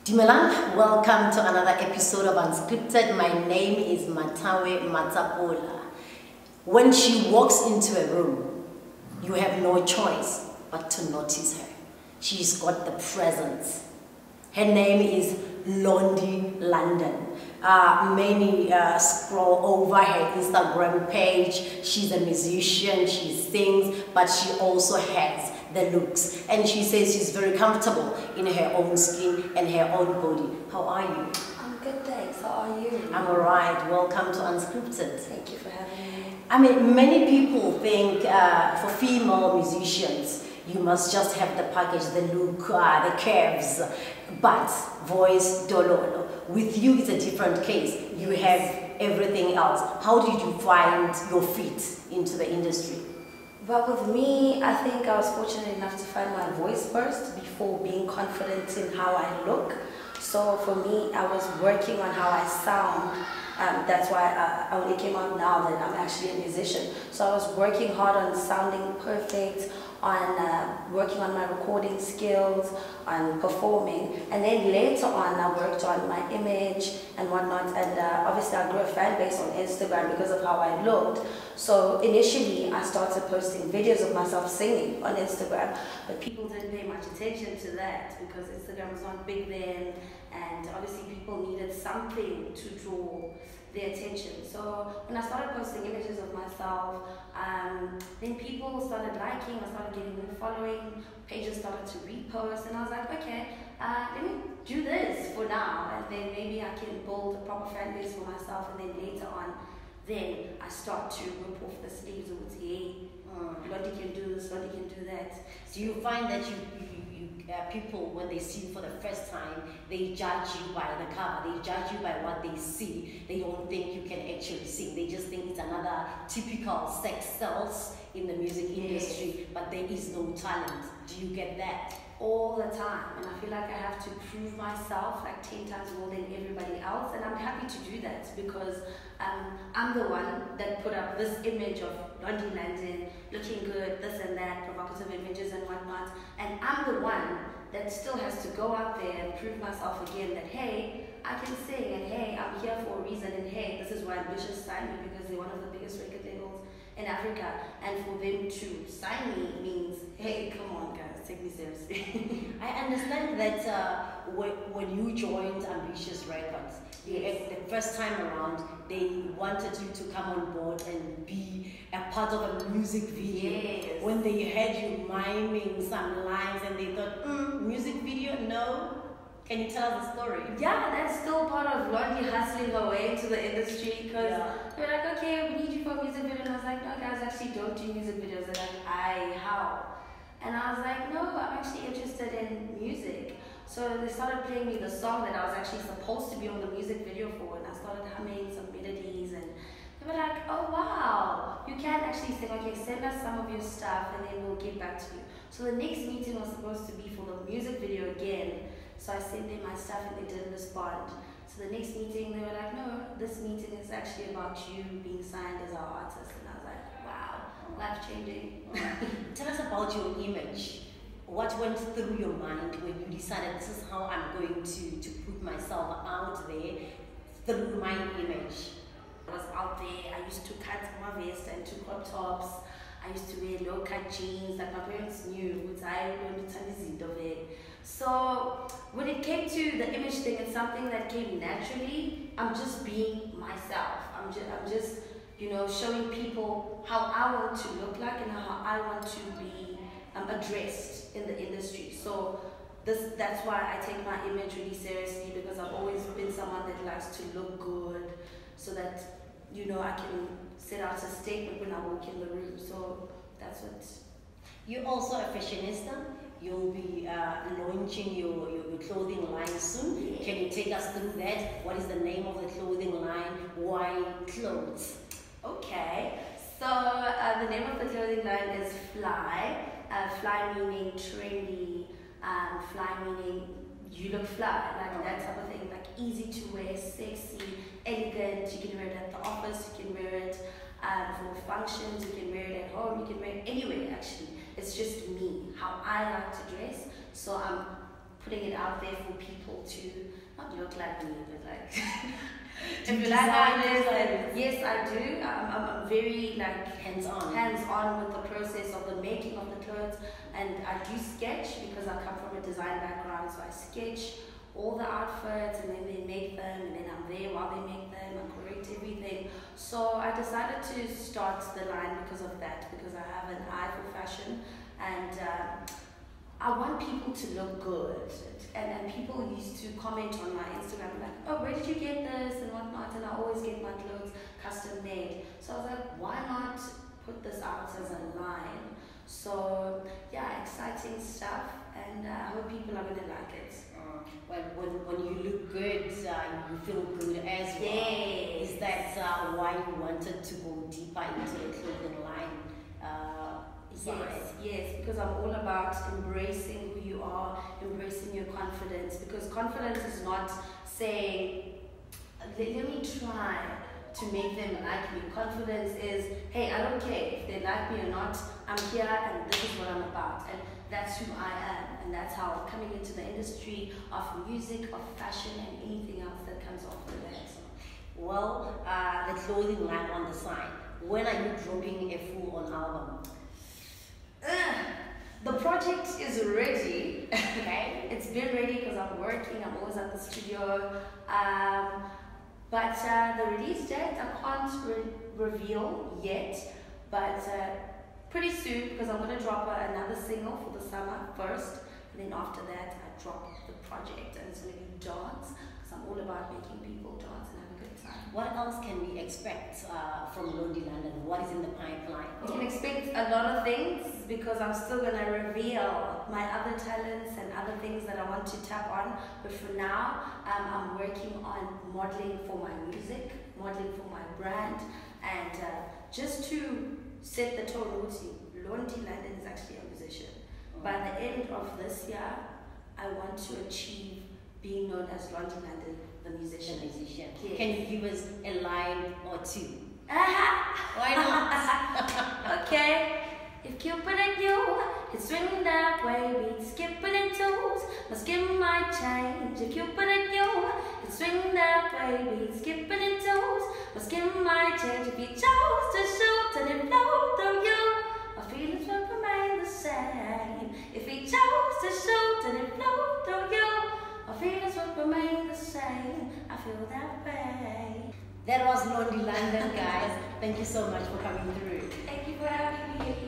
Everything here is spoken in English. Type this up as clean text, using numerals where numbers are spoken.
Dimelang, welcome to another episode of Unscripted. My name is Mathawe Matsapola. When she walks into a room, you have no choice but to notice her. She's got the presence. Her name is Londie London. Many scroll over her Instagram page. She's a musician, she sings, but she also has the looks. And she says she's very comfortable in her own skin and her own body. How are you? I'm good, thanks. How are you? I'm alright. Welcome to Unscripted. Thank you for having me. I mean, many people think for female musicians, you must just have the package, the look, the curves, but voice, dololo. With you, it's a different case. You have everything else. How did you find your feet into the industry? Well, with me, I think I was fortunate enough to find my voice first before being confident in how I look. So for me, I was working on how I sound. That's why I only came out now that I'm actually a musician. So I was working hard on sounding perfect, on working on my recording skills, on performing. And then later on, I worked on my image and whatnot. And obviously, I grew a fan base on Instagram because of how I looked. So initially, I started posting videos of myself singing on Instagram. But people didn't pay much attention to that because Instagram was not big then. And obviously, people needed something to draw their attention. So when I started posting images of myself, then people started liking, I started getting more following, pages started to repost, and I was like, okay, let me do this for now, and then maybe I can build a proper fan base for myself, and then later on, then I start to rip off the sleeves of hey, Lottie can do this, Lottie can do that. Do you find that people, when they see you for the first time, they judge you by the cover, they judge you by what they see, they don't think you can actually sing, they just think it's another typical sex sells in the music industry, but there is no talent. Do you get that? All the time, and I feel like I have to prove myself like 10 times more than everybody else, and I'm happy to do that because I'm the one that put up this image of Londie London, looking good, this and that, provocative images and whatnot, and I'm the one that still has to go out there and prove myself again that hey, I can sing, and hey, I'm here for a reason, and hey, this is why Ambitious signed me because they're one of the biggest record labels in Africa, and for them to sign me means hey, come on guys, take me seriously. I understand that when you joined Ambitious Records, the first time around, they wanted you to come on board and be a part of a music video. Yes. When they heard you miming some lines and they thought, music video, no? Can you tell us the story? Yeah, that's still part of Londie hustling her way into the industry because they're like, okay, we need you for a music video. And I was like, no guys, actually don't do music videos. They're like, how? And I was like, no, I'm actually interested in music. So they started playing me the song that I was actually supposed to be on the music video for, and I started humming some melodies, and they were like, oh wow, you can actually sing. Okay, send us some of your stuff and then we'll get back to you. So the next meeting was supposed to be for the music video again. So I sent them my stuff and they didn't respond. So the next meeting they were like, no, this meeting is actually about you being signed as our artist. And I was like, wow, life-changing. Tell us about your image. What went through your mind when you decided this is how I'm going to put myself out there through my image? I was out there, I used to cut my vest and two crop tops. I used to wear low-cut jeans that my parents knew, which I learned a of it. So when it came to the image thing, it's something that came naturally. I'm just being myself. I'm just showing people how I want to look like and how I want to be addressed in the industry. So that's why I take my image really seriously because I've always been someone that likes to look good so that I can set out a statement when I walk in the room. So that's what. You're also a fashionista. You'll be launching your clothing line soon. Yeah. Can you take us through that? What is the name of the clothing line? Why clothes? Okay, so the name of the clothing line is Fly. Fly meaning trendy, fly meaning you look fly, like that type of thing, like easy to wear, sexy, elegant. You can wear it at the office, you can wear it for functions, you can wear it at home, you can wear it anywhere actually. It's just me, how I like to dress. So I'm putting it out there for people to not look like me, but like Do you if you like design ideas, clothes? then yes, I do. I'm very like hands-on with the process of the making of the clothes, and I do sketch because I come from a design background, so I sketch all the outfits and then they make them, and then I'm there while they make them, I correct everything. So I decided to start the line because of that, because I have an eye for fashion, and I want people to look good. And people used to comment on my Instagram like, oh, where did you get this and whatnot, and I always get my clothes custom made. So I was like, why not put this out as a line? So yeah, exciting stuff, and I hope people are going to like it. Well, when you look good, you feel good as well. Yes. Is that why you wanted to go deeper into the clothing line? Yes, because I'm all about embracing who you are, embracing your confidence, because confidence is not saying, let me try to make them like me. Confidence is, hey, I don't care if they like me or not, I'm here and this is what I'm about, and that's who I am, and that's how I'm coming into the industry of music, of fashion, and anything else that comes after that. Well, the clothing line on the side, when are you dropping a full-on album? The project is ready. Okay, it's been ready because I'm working. I'm always at the studio. But the release date I can't reveal yet. But pretty soon, because I'm going to drop another single for the summer first, and then after that I drop the project, and it's going to be dance, because I'm all about making people dance and have a good time. What else can we expect from Londie London? What is in the pipeline? You can expect a lot of things, because I'm still going to reveal my other talents and other things that I want to tap on. But for now, I'm working on modeling for my music, modeling for my brand, and just to set the tone. Londie London is actually a musician. By the end of this year, I want to achieve being known as Londie London, the musician. Yes. Can you give us a line or two? Why not? Okay. If Cupid and you could swing that way, we'd skip it in twos. My skin might change. If Cupid and you could swing that way, we'd skip it in twos. My skin might change. If you chose to shoot and it flowed through you, my feelings would remain the same. If he chose to shoot and it flowed through you, my feelings would remain the same. I feel that way. That was Londie London, guys. Thank you so much for coming through. Thank you for having me.